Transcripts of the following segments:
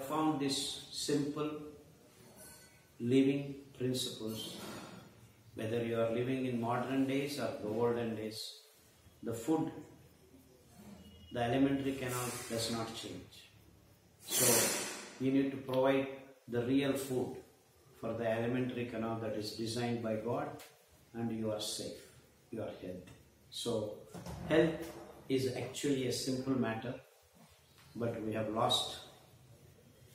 found these simple living principles. Whether you are living in modern days or the olden days, the food, the elementary canal does not change. So you need to provide the real food for the elementary canal that is designed by God, and you are safe, you are healthy. So health is actually a simple matter, but we have lost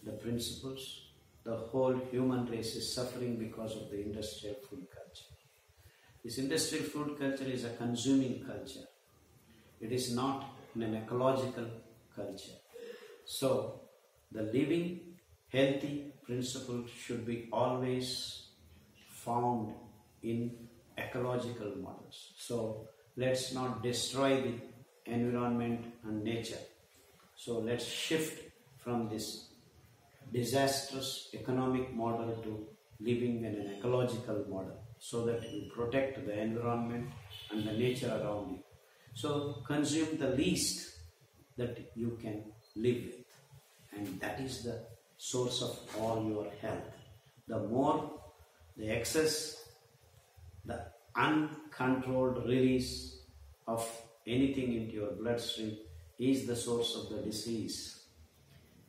the principles. The whole human race is suffering because of the industrial food culture. This industrial food culture is a consuming culture. It is not an ecological culture. So the living, healthy principle should be always found in ecological models. So let's not destroy the environment and nature. So let's shift from this disastrous economic model to living in an ecological model, so that you protect the environment and the nature around you. So consume the least that you can live with, and that is the source of all your health. The more, the excess, the uncontrolled release of anything into your bloodstream is the source of the disease.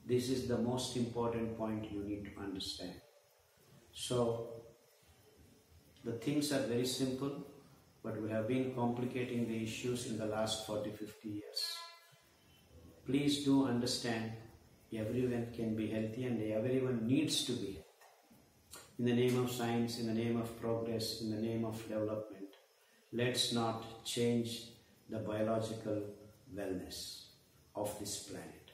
This is the most important point you need to understand. So the things are very simple, but we have been complicating the issues in the last 40-50 years. Please do understand, everyone can be healthy and everyone needs to be healthy. In the name of science, in the name of progress, in the name of development, let's not change the biological wellness of this planet.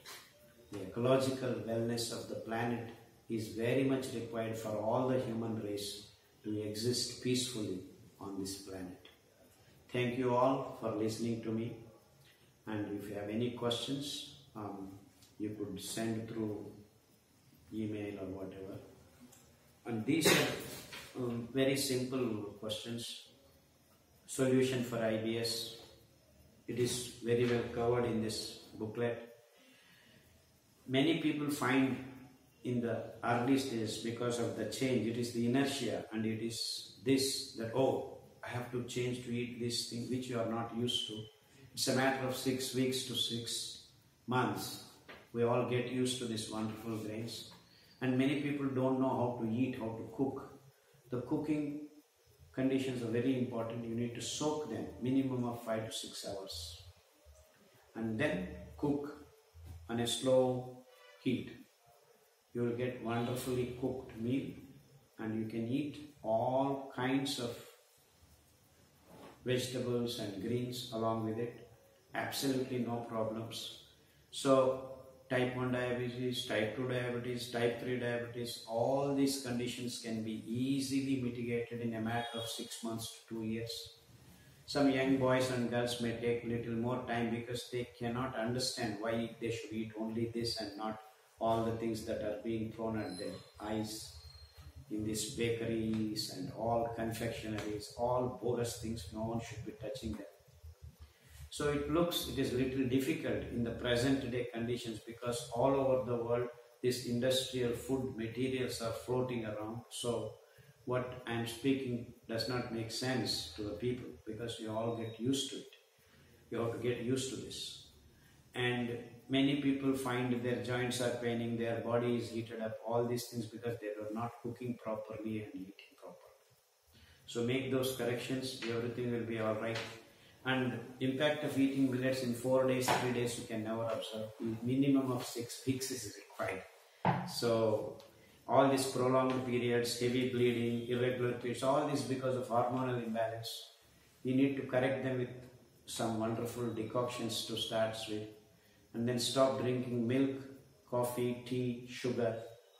The ecological wellness of the planet is very much required for all the human race to exist peacefully on this planet. Thank you all for listening to me, and if you have any questions, you could send through email or whatever. And these are very simple questions. Solution for IBS. It is very well covered in this booklet. Many people find in the early stages, because of the change, it is the inertia, and it is this, that, oh, I have to change to eat this thing which you are not used to. It's a matter of 6 weeks to 6 months. We all get used to these wonderful grains. And many people don't know how to eat, how to cook. The cooking conditions are very important. You need to soak them minimum of 5 to 6 hours. And then cook on a slow heat. You will get wonderfully cooked meal, and you can eat all kinds of vegetables and greens along with it. Absolutely no problems. So type 1 diabetes, type 2 diabetes, type 3 diabetes, all these conditions can be easily mitigated in a matter of 6 months to 2 years. Some young boys and girls may take little more time because they cannot understand why they should eat only this and not all the things that are being thrown at their eyes in these bakeries and all confectionaries, all bogus things. No one should be touching them. So it is a little difficult in the present day conditions, because all over the world these industrial food materials are floating around. So what I am speaking does not make sense to the people, because you all get used to it. You have to get used to this. And many people find their joints are paining, their body is heated up, all these things because they are not cooking properly and eating properly. So make those corrections, everything will be alright. And impact of eating millets in 4 days, 3 days you can never observe. Minimum of 6 weeks is required. So all these prolonged periods, heavy bleeding, irregular periods, all this because of hormonal imbalance. You need to correct them with some wonderful decoctions to start with, and then stop drinking milk, coffee, tea, sugar.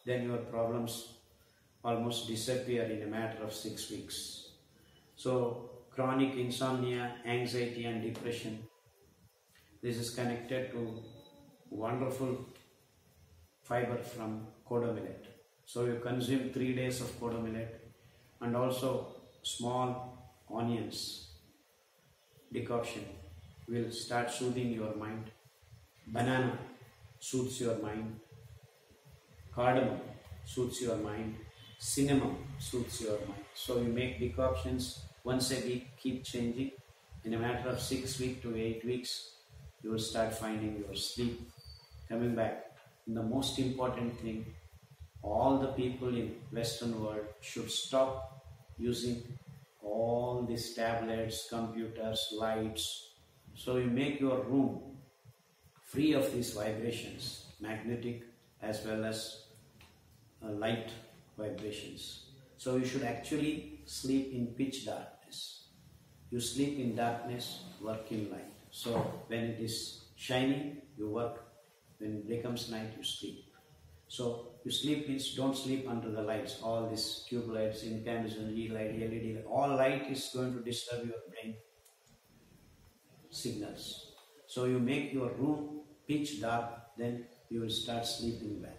Then your problems almost disappear in a matter of 6 weeks. So chronic insomnia, anxiety and depression. This is connected to wonderful fiber from kodo millet. So you consume 3 days of kodo millet, and also small onions decoction will start soothing your mind. Banana soothes your mind. cardamom suits your mind, cinnamon suits your mind. So you make decoctions once a week, keep changing. In a matter of 6 weeks to 8 weeks, you will start finding your sleep coming back. And the most important thing, all the people in Western world should stop using all these tablets, computers, lights. So you make your room free of these vibrations, magnetic as well as light vibrations. So you should actually sleep in pitch darkness. You sleep in darkness, work in light. So when it is shining, you work. When it becomes night, you sleep. So you sleep means don't sleep under the lights. All these tube lights, incandescent light, LED light, all light is going to disturb your brain signals. So you make your room pitch dark, then you will start sleeping well.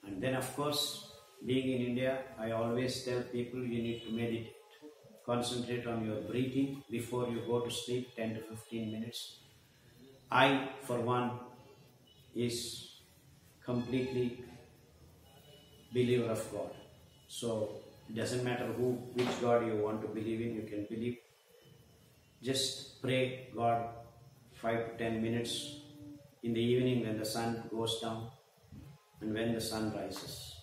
And then of course, being in India, I always tell people you need to meditate. Concentrate on your breathing before you go to sleep, 10 to 15 minutes. I, for one, is completely believer of God. So it doesn't matter which God you want to believe in, you can believe. Just pray God 5 to 10 minutes in the evening when the sun goes down and when the sun rises.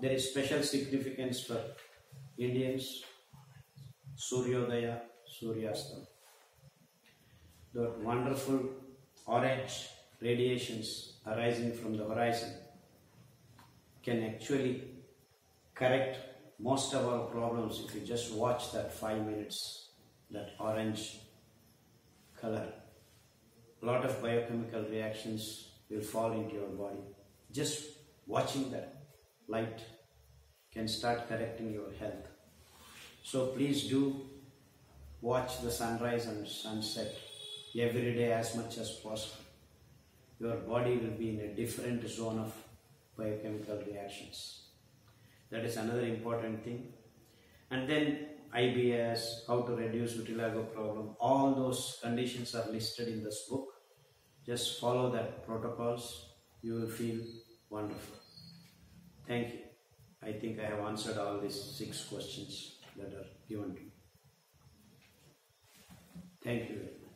There is special significance for Indians, Suryodaya, Suryastam. The wonderful orange radiations arising from the horizon can actually correct most of our problems if you just watch that 5 minutes, that orange color. A lot of biochemical reactions will fall into your body. Just watching that light can start correcting your health. So please do watch the sunrise and sunset every day as much as possible. Your body will be in a different zone of biochemical reactions. That is another important thing. And then IBS, how to reduce vitiligo problem, all those conditions are listed in this book. Just follow that protocols, you will feel wonderful. Thank you. I think I have answered all these 6 questions that are given to me. Thank you very much.